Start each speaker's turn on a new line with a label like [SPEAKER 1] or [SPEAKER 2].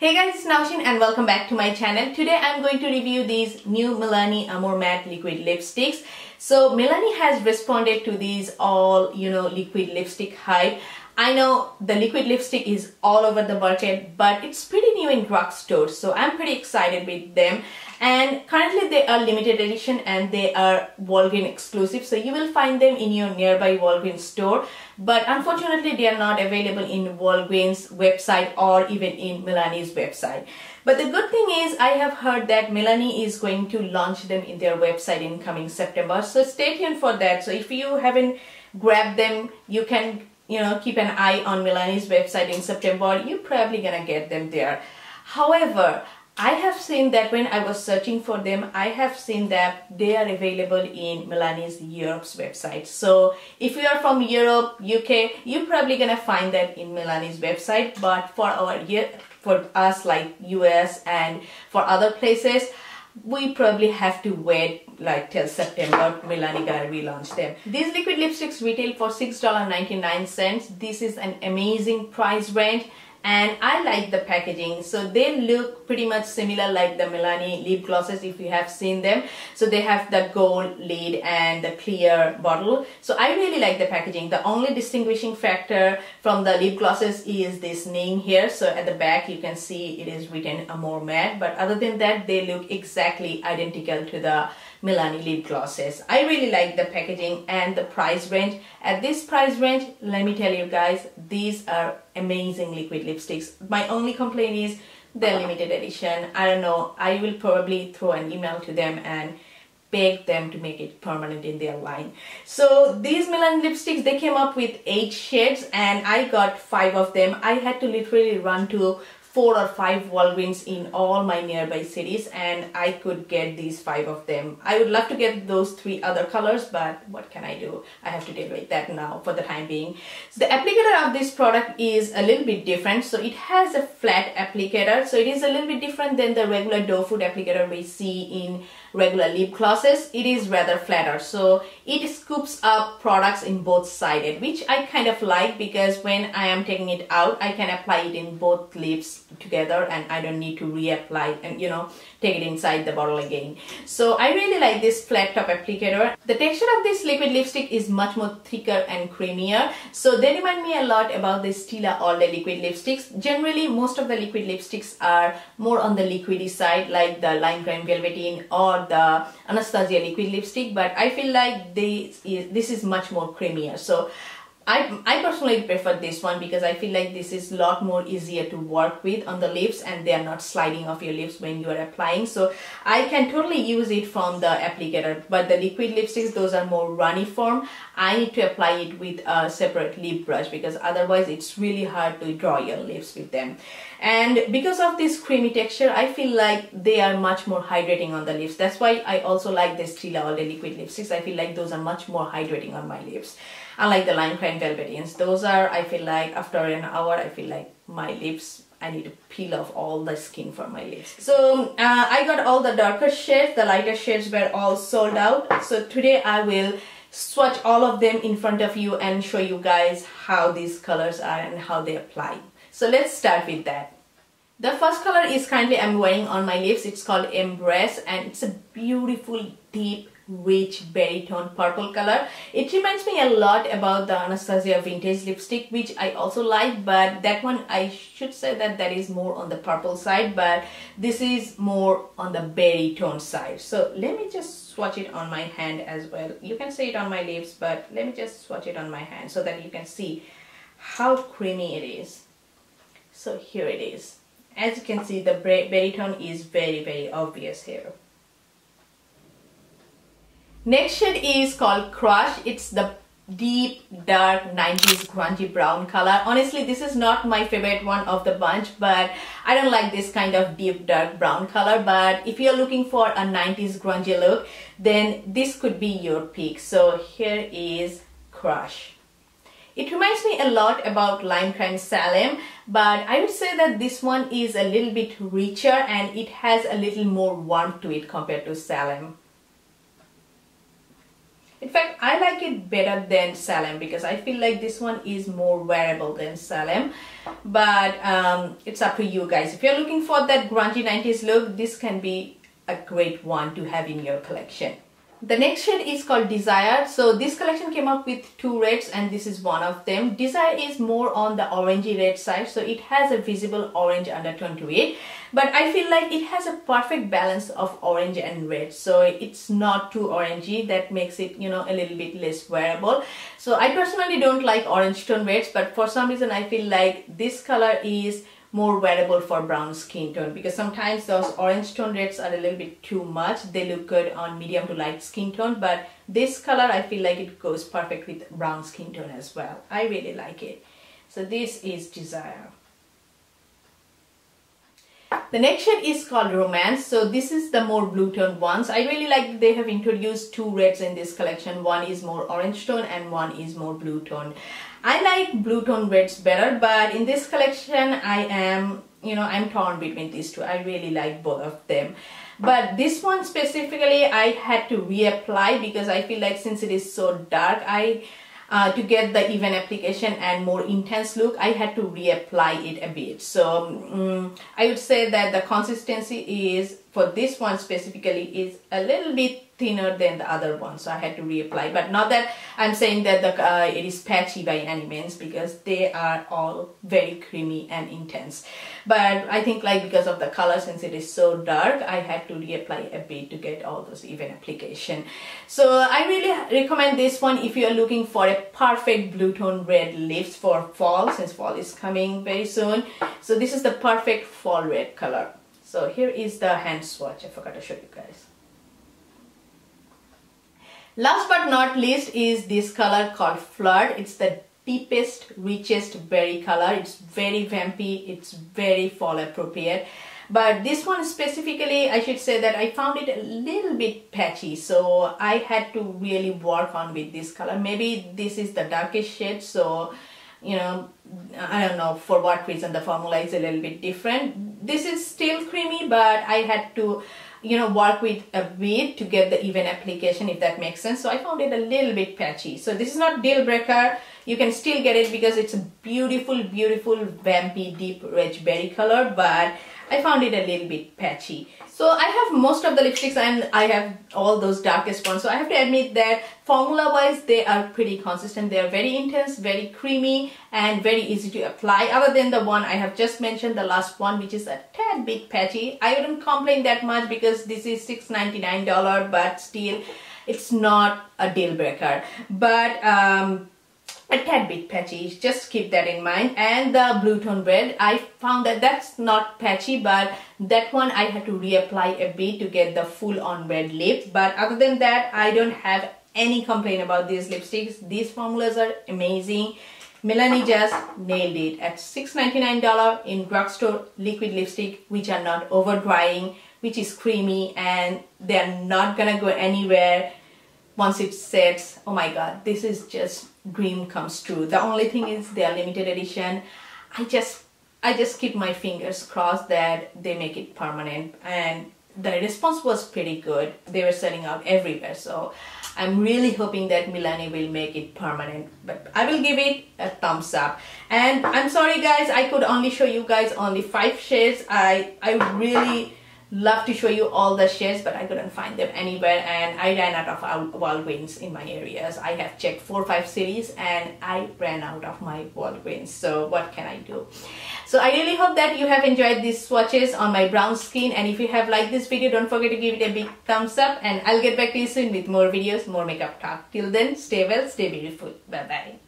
[SPEAKER 1] Hey guys, it's Naushin and welcome back to my channel. Today I'm going to review these new Milani Amore matte liquid lipsticks. So Milani has responded to these all, liquid lipstick hype. I know the liquid lipstick is all over the market, but it's pretty new in drugstores, so I'm pretty excited with them. And currently they are limited edition and they are Walgreens exclusive, so you will find them in your nearby Walgreens store. But unfortunately they are not available in Walgreens website or even in Milani's website. But the good thing is I have heard that Milani is going to launch them in their website in coming September, so stay tuned for that. So if you haven't grabbed them, you can keep an eye on Milani's website in September. You're probably gonna get them there. However, I have seen that when I was searching for them, I have seen that they are available in Milani's Europe's website. So if you are from Europe, UK, you're probably gonna find that in Milani's website. But for us like US and for other places, we probably have to wait like till September. Milani gonna relaunch them. These liquid lipsticks retail for $6.99. This is an amazing price range and I like the packaging. So they look pretty much similar like the Milani lip glosses if you have seen them. So they have the gold lid and the clear bottle. So I really like the packaging. The only distinguishing factor from the lip glosses is this name here. So at the back you can see it is written Amore Matte, but other than that they look exactly identical to the Milani lip glosses. I really like the packaging and the price range. At this price range, let me tell you guys, these are amazing liquid lipsticks. My only complaint is they're limited edition. I don't know, I will probably throw an email to them and beg them to make it permanent in their line. So these Milani lipsticks, they came up with 8 shades and I got 5 of them. I had to literally run to 4 or 5 Walgreens in all my nearby cities and I could get these 5 of them. I would love to get those 3 other colors, but what can I do? I have to deal with that now for the time being. So the applicator of this product is a little bit different. So it has a flat applicator. So it is a little bit different than the regular doe foot applicator we see in regular lip glosses. It is rather flatter. So it scoops up products in both sided, which I kind of like because when I am taking it out, I can apply it in both lips together and I don't need to reapply and take it inside the bottle again. So I really like this flat top applicator. The texture of this liquid lipstick is much more thicker and creamier. So they remind me a lot about the Stila All Day liquid lipsticks. Generally most of the liquid lipsticks are more on the liquidy side like the Lime Creme Velveteen or the Anastasia liquid lipstick, but I feel like this is much more creamier. So I personally prefer this one because I feel like this is a lot more easier to work with on the lips and they are not sliding off your lips when you are applying. So I can totally use it from the applicator, but the liquid lipsticks, those are more runny form. I need to apply it with a separate lip brush because otherwise it's really hard to draw your lips with them. And because of this creamy texture, I feel like they are much more hydrating on the lips. That's why I also like the Stila All Day liquid lipsticks. I feel like those are much more hydrating on my lips. Unlike the Lime Creme Velveteens, those are, I feel like after an hour, I feel like my lips, I need to peel off all the skin from my lips. So I got all the darker shades, the lighter shades were all sold out. So today I will swatch all of them in front of you and show you guys how these colors are and how they apply. So let's start with that. The first color is currently I'm wearing on my lips. It's called Embrace and it's a beautiful, deep, rich berry tone purple color. It reminds me a lot about the Anastasia vintage lipstick, which I also like, but that one I should say that is more on the purple side, but this is more on the berry tone side. So let me just swatch it on my hand as well. You can see it on my lips, but let me just swatch it on my hand so that you can see how creamy it is. So here it is. As you can see, the berry tone is very, very obvious here. Next shade is called Crush. It's the deep, dark 90s grungy brown color. Honestly, this is not my favorite one of the bunch, but I don't like this kind of deep, dark brown color. But if you're looking for a 90s grungy look, then this could be your pick. So here is Crush. It reminds me a lot about Lime Creme Salem, but I would say that this one is a little bit richer and it has a little more warmth to it compared to Salem. In fact, I like it better than Salem because I feel like this one is more wearable than Salem. But it's up to you guys. If you're looking for that grungy 90s look, this can be a great one to have in your collection. The next shade is called Desire. So this collection came up with 2 reds and this is one of them. Desire is more on the orangey red side, so it has a visible orange undertone to it. But I feel like it has a perfect balance of orange and red. So it's not too orangey. That makes it, you know, a little bit less wearable. So I personally don't like orange tone reds, but for some reason I feel like this color is more wearable for brown skin tone, because sometimes those orange tone reds are a little bit too much. They look good on medium to light skin tone, but this color I feel like it goes perfect with brown skin tone as well. I really like it. So this is Desire. The next shade is called Romance. So this is the more blue tone ones. I really like they have introduced 2 reds in this collection. One is more orange tone and one is more blue tone. I like blue tone reds better, but in this collection I am, you know, I'm torn between these two. I really like both of them. But this one specifically I had to reapply because I feel like since it is so dark, to get the even application and more intense look, I had to reapply it a bit. So I would say that the consistency is, for this one specifically, is a little bit thinner than the other one, so I had to reapply. But not that I'm saying that it is patchy by any means, because they are all very creamy and intense. But I think like because of the color, since it is so dark, I had to reapply a bit to get all those even application. So I really recommend this one if you are looking for a perfect blue tone red lips for fall, since fall is coming very soon. So this is the perfect fall red color. So here is the hand swatch. I forgot to show you guys. Last but not least is this color called Flirt. It's the deepest, richest berry color. It's very vampy. It's very fall appropriate. But this one specifically, I should say that I found it a little bit patchy. So I had to really work on with this color. Maybe this is the darkest shade. So, you know, I don't know for what reason the formula is a little bit different. This is still creamy, but I had to, you know, work with a bit to get the even application, if that makes sense. So I found it a little bit patchy. So this is not deal breaker. You can still get it because it's a beautiful, beautiful, vampy, deep, rich berry color, but I found it a little bit patchy. So I have most of the lipsticks and I have all those darkest ones. So I have to admit that formula wise, they are pretty consistent. They are very intense, very creamy, and very easy to apply. Other than the one I have just mentioned, the last one, which is a tad bit patchy. I wouldn't complain that much because this is $6.99, but still it's not a deal breaker. But a tad bit patchy, just keep that in mind. And the blue tone red, I found that that's not patchy, but that one I had to reapply a bit to get the full on red lip. But other than that, I don't have any complaint about these lipsticks. These formulas are amazing. Milani just nailed it at $6.99 in drugstore liquid lipstick, which are not over drying, which is creamy, and they're not gonna go anywhere once it sets. Oh my god, this is just dream comes true. The only thing is they are limited edition. I just keep my fingers crossed that they make it permanent, and the response was pretty good. They were selling out everywhere, so I'm really hoping that Milani will make it permanent, but I will give it a thumbs up. And I'm sorry guys, I could only show you guys only 5 shades. I really love to show you all the shades, but I couldn't find them anywhere, and I ran out of Walgreens in my areas. I have checked 4 or 5 cities and I ran out of my Walgreens, so what can I do? So I really hope that you have enjoyed these swatches on my brown skin, and if you have liked this video, don't forget to give it a big thumbs up, and I'll get back to you soon with more videos, more makeup talk. Till then, stay well, stay beautiful. Bye bye.